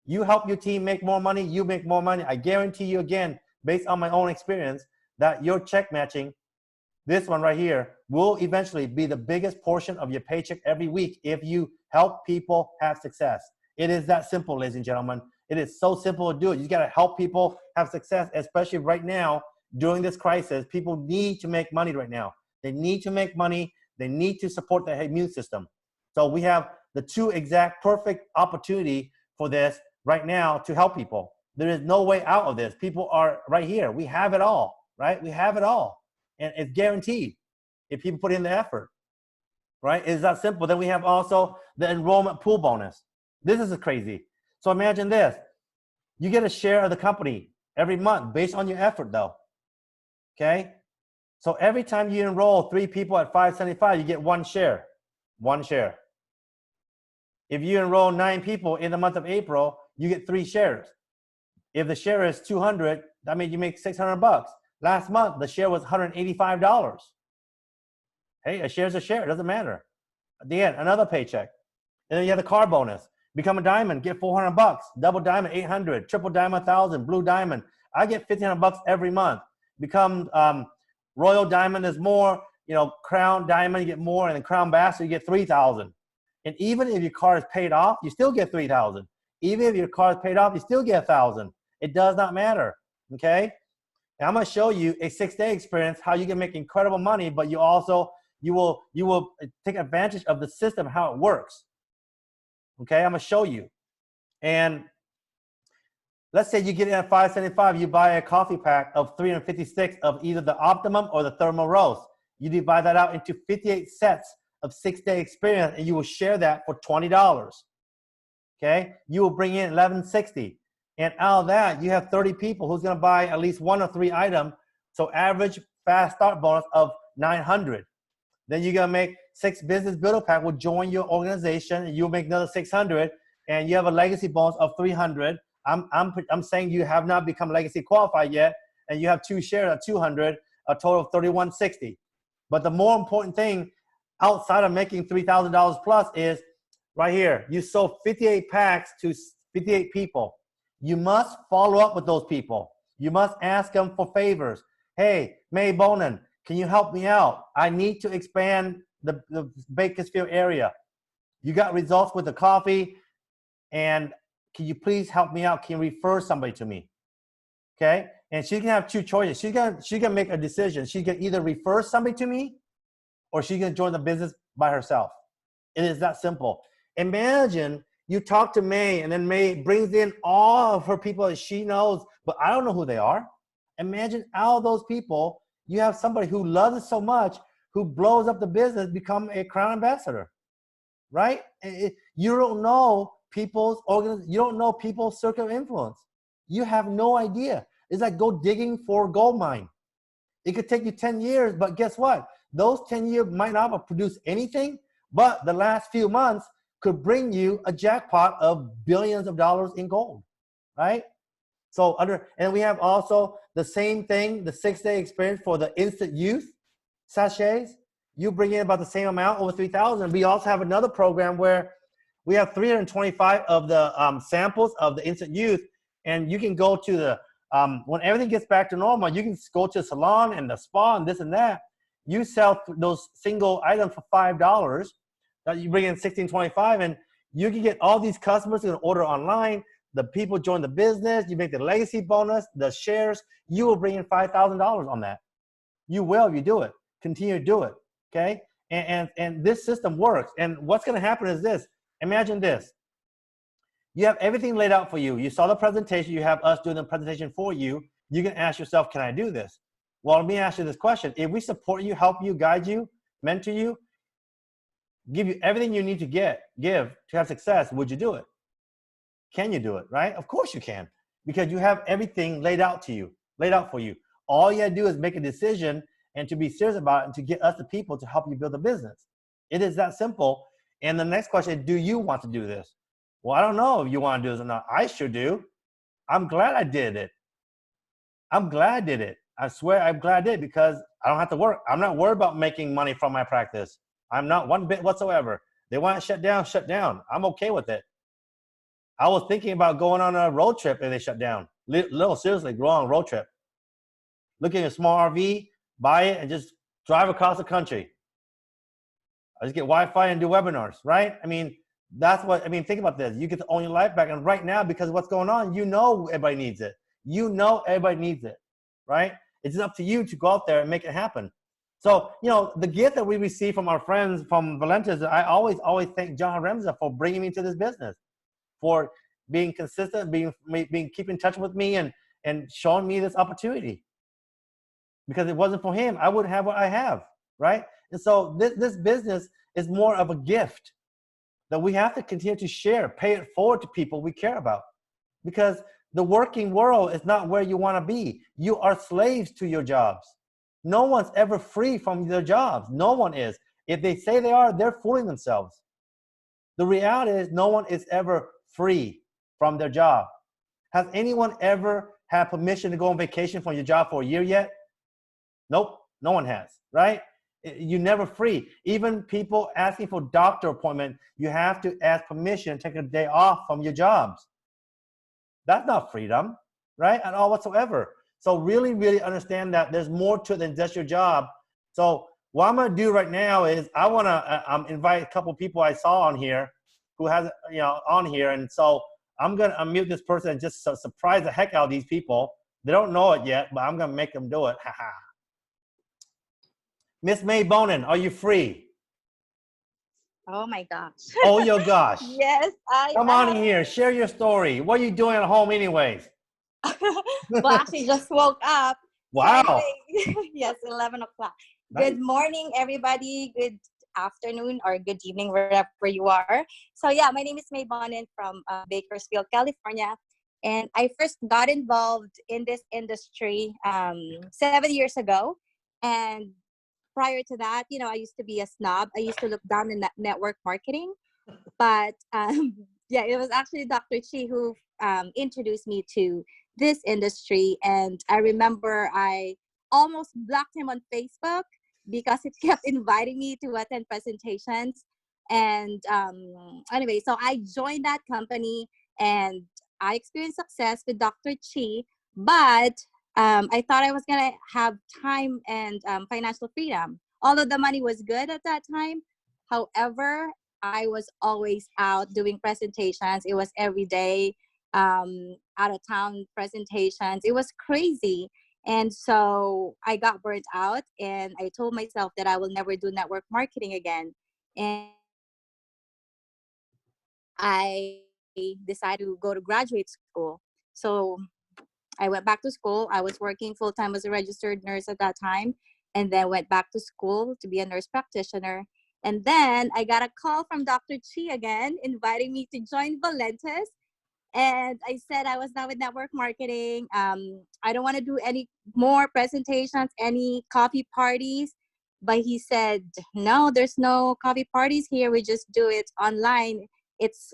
you help your team make more money, you make more money. I guarantee you again, based on my own experience, that your check matching, this one right here, will eventually be the biggest portion of your paycheck every week if you help people have success. It is that simple, ladies and gentlemen. It is so simple to do it. You got to help people have success, especially right now during this crisis. People need to make money right now. They need to make money. They need to support their immune system. So we have the 2 exact perfect opportunity for this right now to help people. There is no way out of this. People are right here. We have it all, right? We have it all. And it's guaranteed if people put in the effort, right? It's that simple. Then we have also the enrollment pool bonus. This is crazy. So imagine this. You get a share of the company every month based on your effort though, okay? So every time you enroll 3 people at $575, you get 1 share, 1 share. If you enroll 9 people in the month of April, you get 3 shares. If the share is 200, that means you make $600. Last month, the share was $185. Hey, a share is a share, it doesn't matter. At the end, another paycheck. And then you have the car bonus. Become a diamond, get $400. Double diamond, $800. Triple diamond, $1,000. Blue diamond, I get $1,500 every month. Become royal diamond is more. You know, crown diamond, you get more. And then crown ambassador, you get $3,000. And even if your car is paid off, you still get $3,000. Even if your car is paid off, you still get $1,000. It does not matter. Okay. And I'm going to show you a 6-day experience how you can make incredible money, but you will take advantage of the system, how it works. Okay, I'm gonna show you. And let's say you get in at $575, you buy a coffee pack of 356 of either the Optimum or the Thermal Roast. You divide that out into 58 sets of 6-day experience, and you will share that for $20. Okay, you will bring in $1,160, and out of that, you have 30 people who's gonna buy at least 1 or 3 items. So average fast start bonus of $900. Then you're gonna make 6 business builder pack will join your organization, and you'll make another $600, and you have a legacy bonus of $300. I'm saying you have not become legacy qualified yet, and you have 2 shares at $200, a total of $3,160. But the more important thing outside of making $3,000 plus is right here. You sold 58 packs to 58 people. You must follow up with those people. You must ask them for favors. Hey, May Bonin, Can you help me out? I need to expand the Bakersfield area. You got results with the coffee, and can you please help me out? Can you refer somebody to me? Okay, and she can have two choices. She can make a decision. She can either refer somebody to me, or she can join the business by herself. It is that simple. Imagine you talk to May, and then May brings in all of her people that she knows, but I don't know who they are. Imagine all those people. You have somebody who loves it so much, who blows up the business, become a crown ambassador, right? You don't know you don't know people's circle of influence. You have no idea. It's like go digging for a gold mine. It could take you 10 years, but guess what? Those 10 years might not have produced anything, but the last few months could bring you a jackpot of billions of dollars in gold, right? So and we have also the same thing, the 6-day experience for the instant youth sachets. You bring in about the same amount, over 3,000. We also have another program where we have 325 of the samples of the instant youth, and you can go to the when everything gets back to normal, you can go to the salon and the spa and this and that. You sell those single items for $5. That you bring in 1625, and you can get all these customers who can order online. The people join the business. You make the legacy bonus, the shares. You will bring in $5,000 on that. You will if you do it. Continue to do it. Okay, and this system works. And what's going to happen is this. Imagine this. You have everything laid out for you. You saw the presentation. You have us doing the presentation for you. You can ask yourself, can I do this? Well, let me ask you this question. If we support you, help you, guide you, mentor you, give you everything you need to give to have success, would you do it? Can you do it, right? Of course you can, because you have everything laid out for you. All you gotta do is make a decision and to be serious about it and to get us the people to help you build a business. It is that simple. And the next question is, do you want to do this? Well, I don't know if you want to do this or not. I sure do. I'm glad I did it. I'm glad I did it. I swear I'm glad I did, because I don't have to work. I'm not worried about making money from my practice. I'm not one bit whatsoever. They want to shut down. I'm okay with it. I was thinking about going on a road trip and they shut down. Little seriously, go on a road trip. Looking at a small RV, buy it, and just drive across the country. I just get Wi-Fi and do webinars, right? I mean, think about this. You get to own your life back. And right now, because of what's going on, you know everybody needs it. You know everybody needs it, right? It's up to you to go out there and make it happen. So, the gift that we receive from our friends from Valentis, I always thank John Remza for bringing me to this business, for being consistent, keeping in touch with me and showing me this opportunity. Because if it wasn't for him, I wouldn't have what I have, right? And so this business is more of a gift that we have to continue to share, pay it forward to people we care about. Because the working world is not where you want to be. You are slaves to your jobs. No one's ever free from their jobs. No one is. If they say they are, they're fooling themselves. The reality is no one is ever free from their job. Has anyone ever had permission to go on vacation from your job for a year yet? Nope, no one has, right? You're never free. Even people asking for doctor appointment, you have to ask permission to take a day off from your jobs. That's not freedom, right? At all whatsoever. So really, really understand that there's more to it than just your job. So what I'm going to do right now is I want to invite a couple people I saw on here who has, on here. And so I'm going to unmute this person and just surprise the heck out of these people. They don't know it yet, but I'm going to make them do it. Haha. Miss May Bonin, are you free? Oh my gosh. Oh your gosh. Yes, I Come on in here. Share your story. What are you doing at home anyways? Well, actually just woke up. Wow. So anyway, yes, 11 o'clock. Nice. Good morning, everybody. Good afternoon or good evening, wherever you are. So yeah, my name is May Bonin from Bakersfield, California. And I first got involved in this industry 7 years ago. And prior to that, I used to be a snob. I used to look down in network marketing. But yeah, it was actually Dr. Chi who introduced me to this industry. And I remember I almost blocked him on Facebook because it kept inviting me to attend presentations. And anyway, so I joined that company and I experienced success with Dr. Chi. But I thought I was gonna have time and financial freedom. All of the money was good at that time. However, I was always out doing presentations. It was every day, out of town presentations. It was crazy. And so I got burnt out, and I told myself that I will never do network marketing again. And I decided to go to graduate school. So I went back to school. I was working full time as a registered nurse at that time, and then went back to school to be a nurse practitioner. And then I got a call from Dr. Chi again, inviting me to join Valentes. And I said I was done with network marketing. I don't want to do any more presentations, any coffee parties. But he said, no, there's no coffee parties here. We just do it online. It's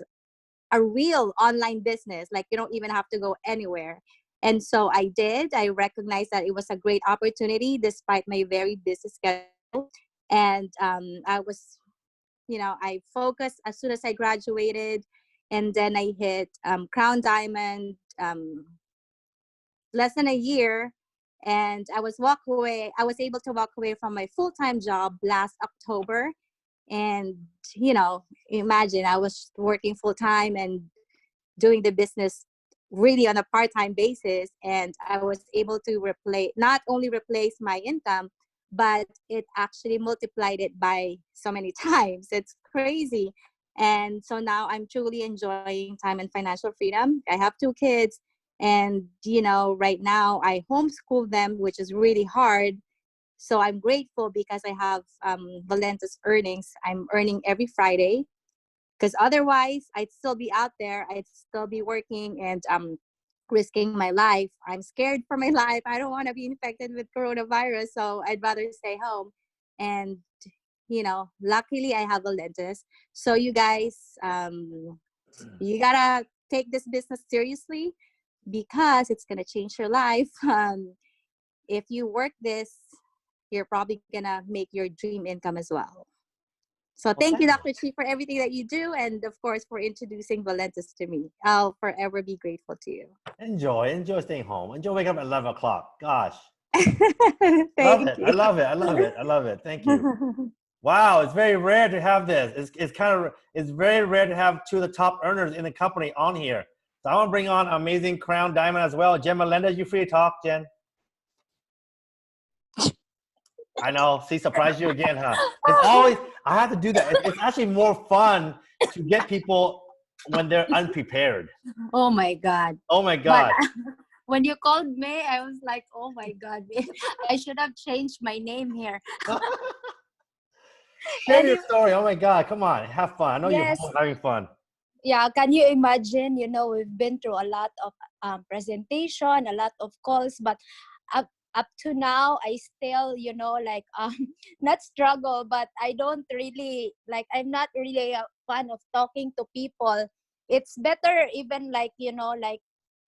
a real online business. Like, you don't even have to go anywhere. And so I did. I recognized that it was a great opportunity despite my very busy schedule. And I was, I focused as soon as I graduated. And then I hit Crown Diamond less than a year. And I was able to walk away from my full-time job last October. And, imagine I was working full-time and doing the business really on a part-time basis, and I was able to not only replace my income, but it actually multiplied it by so many times. It's crazy. And so now I'm truly enjoying time and financial freedom. I have 2 kids, and right now I homeschool them, which is really hard. So I'm grateful because I have Valentes earnings. I'm earning every Friday, because otherwise I'd still be out there. I'd still be working and risking my life. I'm scared for my life. I don't want to be infected with coronavirus, so I'd rather stay home. And luckily I have a Lentis. So you guys, you gotta take this business seriously, because it's gonna change your life. If you work this, you're probably gonna make your dream income as well. So thank you, Dr. Chi, for everything that you do, and of course for introducing Valentes to me. I'll forever be grateful to you. Enjoy staying home. Enjoy waking up at 11 o'clock. Gosh. Thank you. I love it. Thank you. Wow, it's very rare to have this. It's very rare to have 2 of the top earners in the company on here. So I want to bring on amazing Crown Diamond as well. Jen Melendez, you free to talk, Jen? I know. See, surprise you again, huh? It's always, I have to do that. It's actually more fun to get people when they're unprepared. Oh my God. Oh my God. But when you called me, I was like, oh my God, I should have changed my name here. Share your story. Oh my God. Come on. Have fun. I know Yes. you're having fun. Yeah, can you imagine, we've been through a lot of presentation, a lot of calls, but up to now, I still, not struggle, but I don't really, I'm not really a fan of talking to people. It's better even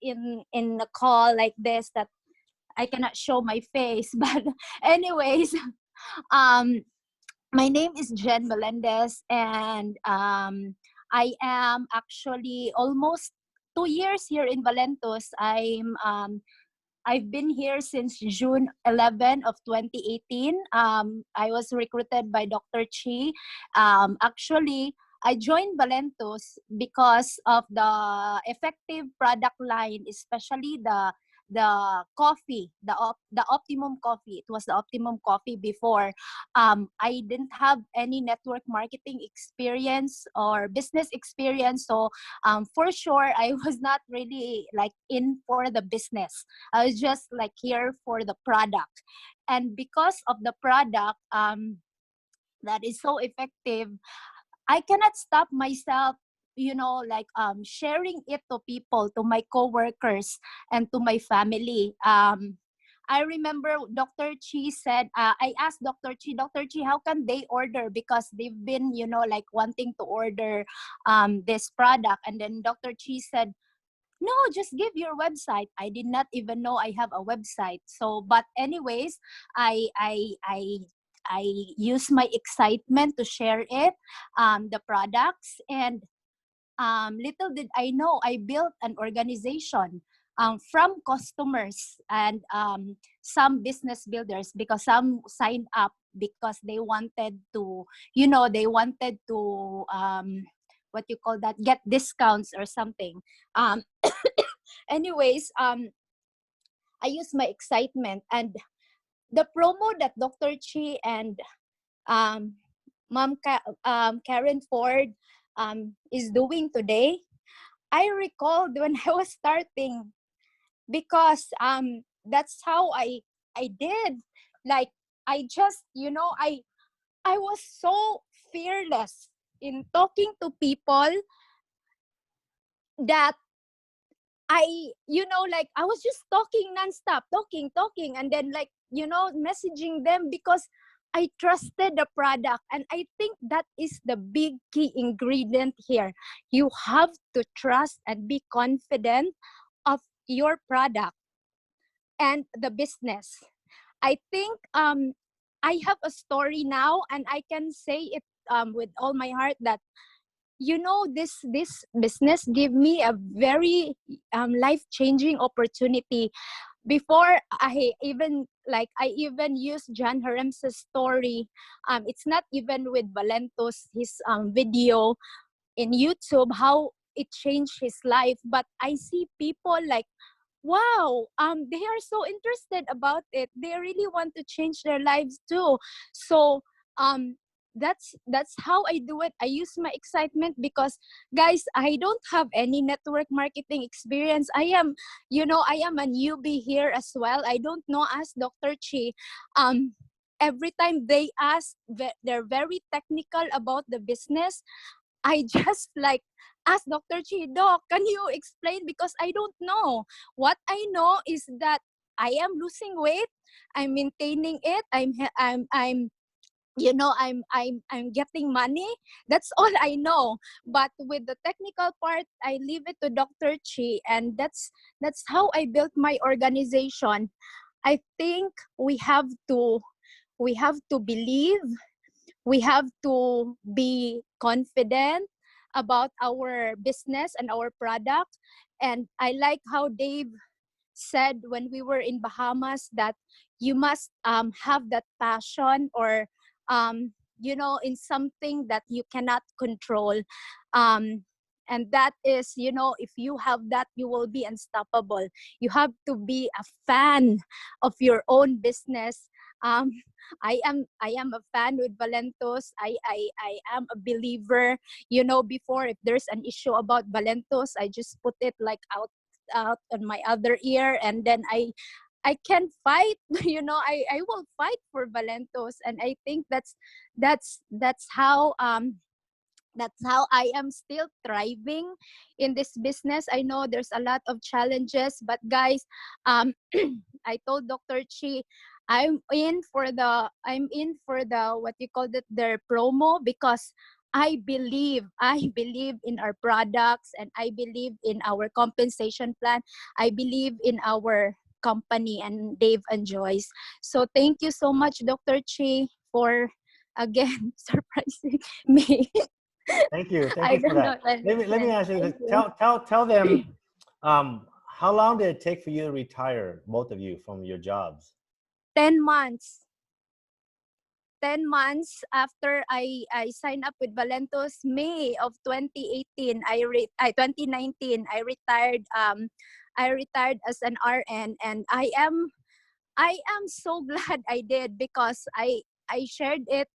in a call like this that I cannot show my face. But anyways, my name is Jen Melendez, and I am actually almost 2 years here in Valentos. I've been here since June 11 of 2018. I was recruited by Dr. Chi. Actually, I joined Valentos because of the effective product line, especially the coffee, the Optimum coffee. It was the Optimum coffee before. I didn't have any network marketing experience or business experience, so for sure I was not really in for the business. I was just here for the product, and because of the product that is so effective, I cannot stop myself, sharing it to people, to my coworkers, and to my family. I remember Dr. Chi said, I asked Dr. Chi, how can they order? Because they've been, wanting to order this product. And then Dr. Chi said, no, just give your website. I did not even know I have a website. So, but anyways, I use my excitement to share it, the products, and little did I know, I built an organization. from customers and some business builders, because some signed up because they wanted to, they wanted to what you call that, get discounts or something. Um, anyways, I use my excitement and the promo that Dr. Chi and um, Karen Ford is doing today. I recalled when I was starting, because that's how I did. Like, I just, I was so fearless in talking to people that like I was just talking nonstop, talking, and then, like, messaging them because I trusted the product. And I think that is the big key ingredient here. You have to trust and be confident of your product and the business. I think I have a story now, and I can say it with all my heart that, this business gave me a very life-changing opportunity. Before I even used John Harem's story. It's not even with Valentos, his video in YouTube, how it changed his life. But I see people like, wow, they are so interested about it. They really want to change their lives too. So um that's how I do it. I use my excitement because, guys, I don't have any network marketing experience. I am a newbie here as well. I don't know, as Dr. Chi. Every time they ask, they're very technical about the business. I just like ask Dr. Chi, Doc, can you explain? Because I don't know. What I know is that I am losing weight. I'm maintaining it. I'm I'm getting money. That's all I know. But with the technical part, I leave it to Dr. Chi, and that's how I built my organization. I think we have to believe, we have to be confident about our business and our product. And I like how Dave said when we were in Bahamas that you must have that passion, or in something that you cannot control. um, and that is, if you have that, you will be unstoppable. You have to be a fan of your own business. um, I am a fan with Valentos. I am a believer. Before, if there's an issue about Valentos, I just put it like out on my other ear, and then I can fight. I will fight for Valentos. And I think that's how I am still thriving in this business. I know there's a lot of challenges, but guys, I told Dr. Chi, I'm in for the what you call it, their promo, because I believe in our products, and I believe in our compensation plan. I believe in our company and Dave and Joyce. So thank you so much, Dr. Chi, for again surprising me. Thank you. Thank I you for don't know. that. Let me ask you this. Thank you. Tell them, how long did it take for you to retire, both of you, from your jobs? 10 months. 10 months after I signed up with Valentos, May of 2018, 2019, I retired as an RN, and I am so glad I did, because I shared it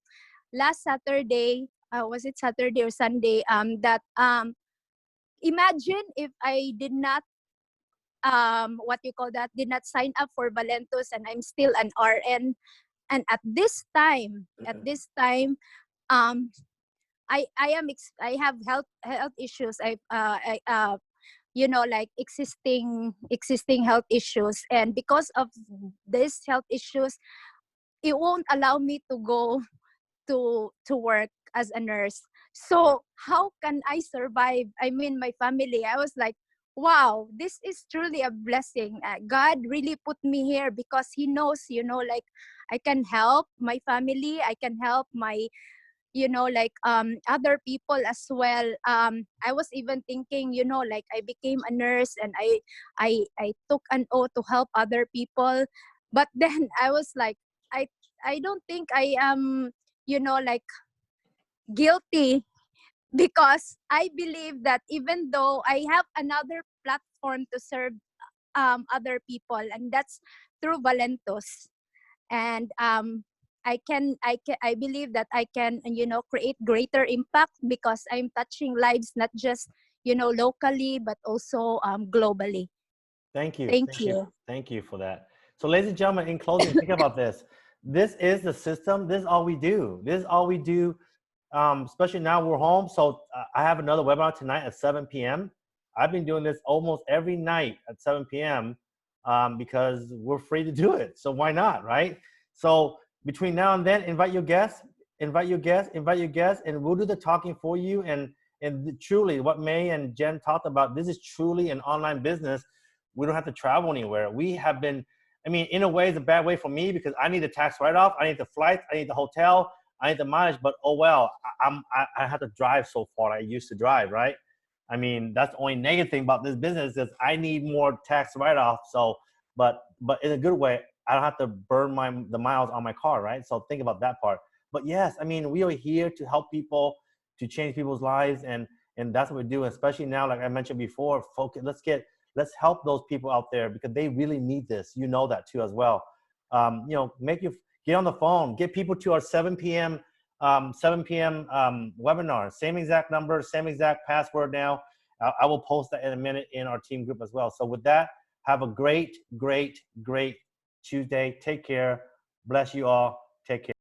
last Saturday. Was it Saturday or Sunday? That imagine if I did not what you call that, did not sign up for Valentos, and I'm still an RN. And at this time, um I have health issues. Like existing health issues, and because of these health issues, it won't allow me to go to work as a nurse. So how can I survive? I mean, my family, I was like, wow, this is truly a blessing. God really put me here because he knows, like, I can help my family, I can help like other people as well. I was even thinking, like I became a nurse and I took an oath to help other people, but then I was like, I I don't think I am, like guilty, because I believe that even though I have another platform to serve other people, and that's through Valentos, and I believe that I can, create greater impact, because I'm touching lives not just, locally, but also globally. Thank you. Thank Thank you. you. Thank you for that. So, ladies and gentlemen, in closing, think about this. This is the system. This is all we do. This is all we do. Especially now we're home. So I have another webinar tonight at 7 p.m. I've been doing this almost every night at 7 p.m. Because we're free to do it. So why not, right? So between now and then, invite your guests, invite your guests, invite your guests, and we'll do the talking for you. And truly, what May and Jen talked about, this is truly an online business. We don't have to travel anywhere. We have been, I mean, in a way, it's a bad way for me because I need the tax write-off, I need the flights, I need the hotel, I need the mileage. But oh well, I have to drive so far. I used to drive, right? I mean, that's the only negative thing about this business is I need more tax write-off. So, but in a good way, I don't have to burn the miles on my car, right? So think about that part. But yes, I mean, we are here to help people, to change people's lives, and that's what we do. Especially now, like I mentioned before, focus. Let's help those people out there because they really need this. You know that too as well. Get on the phone, get people to our 7 p.m. Webinar. Same exact number, same exact password now. I will post that in a minute in our team group as well. So with that, have a great, great, great Tuesday. Take care. Bless you all. Take care.